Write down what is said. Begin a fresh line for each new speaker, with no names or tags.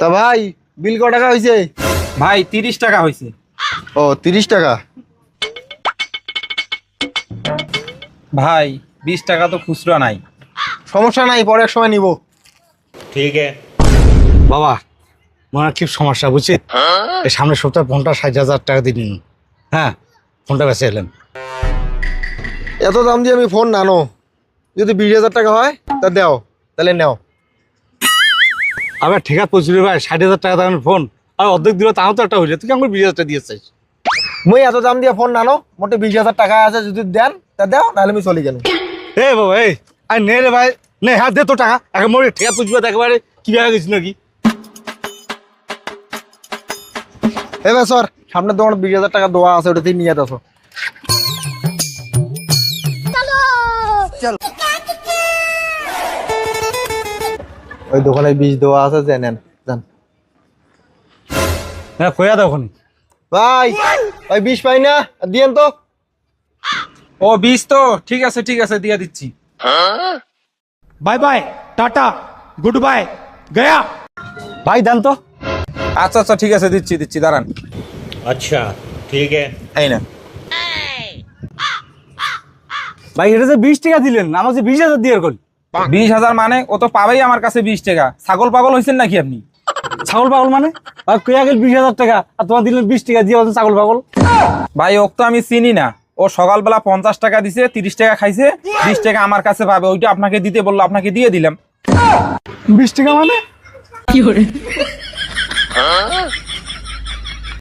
তা ভাই বিল কত টাকা হয়েছে?
ভাই 30 টাকা হয়েছে।
ও 30 টাকা।
ভাই 20 টাকা তো খুচরা নাই।
সমস্যা নাই, পরে এক সময় নিব।
বাবা মনে কি সমস্যা বুঝছি, এই সামনের সপ্তাহে ফোনটা 60,000 টাকা দিয়ে নিন। হ্যাঁ, ফোনটা বেঁচে এলেন।
এত দাম দিয়ে আমি ফোন নানো, যদি 20,000 টাকা হয় তা দেও, তাহলে নেও।
আবার ঠিক আছে পৌঁছলি ভাই, 60,000 টাকা দামের ফোন আর অর্ধেক দিল, তাও তো একটা হইলে তুই আমার 20,000 টাকা দিয়েছিস।
মুই এত দাম দিয়ে ফোন নানো, মোটে 20,000 টাকা আছে, যদি দেন তা দেও, নাহলে আমি চলি কেন।
এ বাবা এই আর নে রে ভাই, নে হাত দে তো টাকা, এখন মোরে ঠিক আছে পুষবে একেবারে কি হয়ে গেছি নাকি।
এবার স্যার সামনের দোকানে 20,000 টাকা দেওয়া আছে, ওটাতে নিয়ে আসো। ওই দোকানে 20 দেওয়া আছে, যে নেন যান।
হ্যাঁ কইয়া দাও ওখানে।
ভাই ওই 20 পাই না, দিয়েন তো।
ও 20 তো ঠিক আছে দিয়ে দিচ্ছি।
Bye bye tata good bye गया।
ভাই দেন তো।
আচ্ছা ঠিক আছে দিচ্ছি দাঁড়ান।
अच्छा ठीक है।
এই না
ভাই এটা যে 20 টাকা দিলেন, আমার যে 20,000 দিয়ে করল।
20,000 মানে ও তো পাবেই আমার কাছে 20 টাকা। ছাগল পাগল হয়েছেন নাকি আপনি?
ছাগল পাগল মানে আর কইয়া গেল 20,000 টাকা আর তোমার দিলেন 20 টাকা দিয়ে বলছেন ছাগল পাগল।
ভাই ওক তো আমি চিনি না। ও সকালবেলা 50 টাকা দিছে, 30 টাকা খাইছে, 20 টাকা আমার কাছে পাবে, ওইটা আপনাকে দিতে বললো, আপনাকে দিয়ে দিলাম।
20 টাকা মানে